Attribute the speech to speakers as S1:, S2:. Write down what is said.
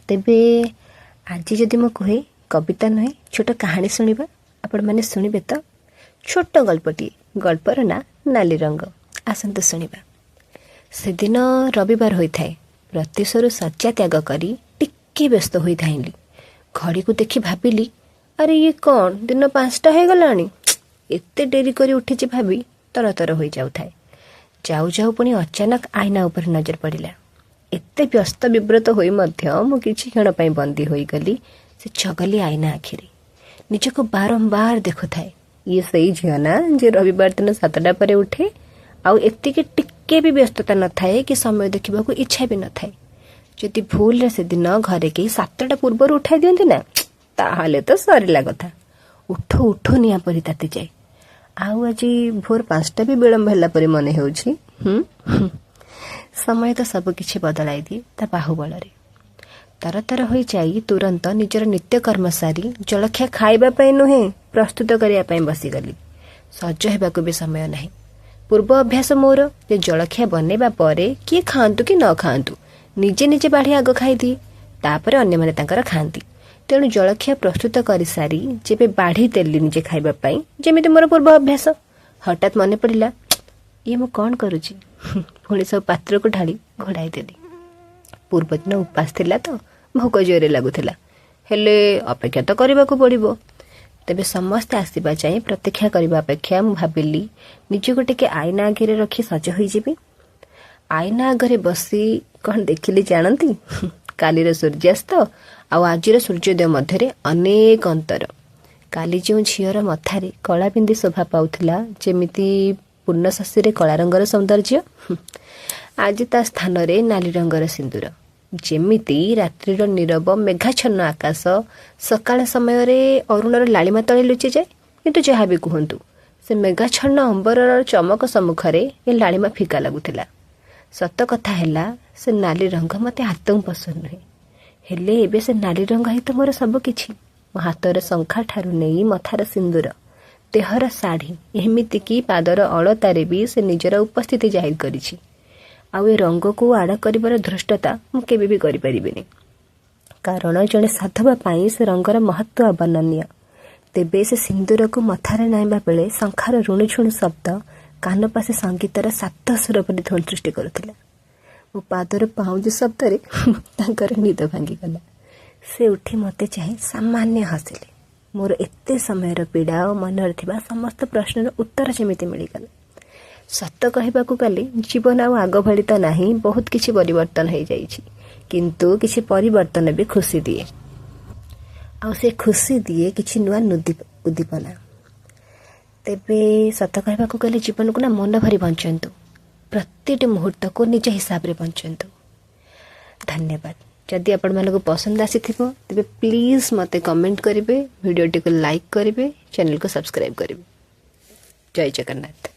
S1: तेबे आज जदि मु कहे कविता नुहे छोट कहानी शुणा आपण मैंने शुणे तो छोट गल्पटी गल्पर ना नाली रंग आसतु शुणा। से दिन रविवार होता है। प्रतिशोर शଯ୍ୟା त्याग करी टिके व्यस्त होई थाइली। घड़ी को देखी भाविली अरे ये कौन दिन 5टा हो गलानी एते डेरी करी उठी भाभी तर तर हो जाऊए। जाऊ जाऊ पुणी अचानक आईना उपर नजर पड़ा। एते व्यस्त विव्रत होई मध्य मु किछि क्षण पई बंदी होई गली से चगली आईना आखिरी। निजको बारंबार देखु थाए ये सही झियो ना जे रविवार दिन 7टा पर उठे आउ एतिके टिके भी व्यस्तता न थाए कि समय देखा इच्छा भी न थाए। जदि भूल से दिन घरे कहीं 7टा पूर्व उठाई दियंती ना ताहाले तो सरिला कथा। उठो उठो निया परी ताती जाए। आउ आज भोर 5टा भी विलम्ब होला परी मने होउछि। समय तो सब किछि बदलाई दिए ता बाहुबल रे। तरतर हो जाई तुरंत निजर नित्य कर्म सारी जलखिया खाइबा पई नुहे प्रस्तुत करिया पई बसीगली। सज हेबाकू भी समय नहीं। पूर्व अभ्यास मोर जे जलखिया बनैबा परे किए खातु कि न खातु निजे निजे बाढ़ी आग खाई तापर अन्य माने तांकर खाती। तेणु जलखिया प्रस्तुत कर सारी जेबे बाढ़ी देली निजे खाइबा पई जेमिति मोर पूर्व अभ्यास हठात मन पड़िला ये मु कौन करुची। पुणी सब पात्र को ढाली घोड़ाई देली। पूर्व दिन उपास थिला तो भोक जोरे लगुला हेले अपेक्षा तो करने को पड़ो। तेबे समस्ते आसवा जाए प्रतीक्षा करने अपेक्षा मु भाविली निजको टिके आईना आगे रखी सज होइजिबी। आईना आगे बसी कौन देखिली जानती कालीर सूर्यास्त आउ आजिर सूर्योदय मध्य अनेक अंतर। काली जो झीर मथारे कला बिंदी शोभा पाउथिला जेमिति पूर्णशशी कला रंगर सौंदर्य आज ता स्थान रे नाली रंगर सिंदूर। जेमिति रात्रिर नीरव मेघाच्छन्न आकाश सकाळ समय रे अरुणर लालिमा तले लुचि जाए। किंतु जहाँ भी कहतु से मेघाच्छन्न अंबरर चमक सम्मुखरे ए लालिमा फिका लगुथिला। सत कथा हैला से नाली रंग मते आदौ पसंद नुहे। हेले एबे से नाली रंग ही तो मोर सब किछि। मो हातर शंखा ठारू नहीं मथार सिंदूर देहर शाढ़ी एमिति की पादर अलतारे भी से निजर उपस्थिति जाहिर करिछि। आउ ए रंग को आड़ कर धृष्टता मु केबे भी करि परिबिनी। कारण जड़े साधवा पाई से रंगर महत्व अवर्णनीय। तेबे से सिंदूर को मथारे नाइबा बेले शंखार ऋणुझुणु शब्द कान पासे संगीतर 7 सुर परि ध्वनि सृष्टि करुथिला। मो पादर पाउज शब्द रे तांकर निद भांगी गला। से उठी मते चाहे सामान्य हसिले। मोर एते समयर पीड़ा और मनर थिबा समस्त प्रश्नर उत्तर जेमिति मिलिगला। सत कहबाकू गले जीवन आउ आग भली तो नहीं बहुत किछि परिवर्तन हो जाइछि। किंतु किछि परिवर्तन भी खुशी दिए आउ से खुशी दिए किछि नुआ उद्दीपना। तेबे सत कहबाकू गले जीवन को ना मन भरी बंचंतु प्रत्येक मुहूर्त को निज हिसाब रे बंचंतु। धन्यवाद। जदि आपण मानको पसंद आसीथिबो तेबे प्लीज मते कमेंट करिवे वीडियो टिको लाइक करिवे चैनल को सब्सक्राइब करिवे। जय जगन्नाथ।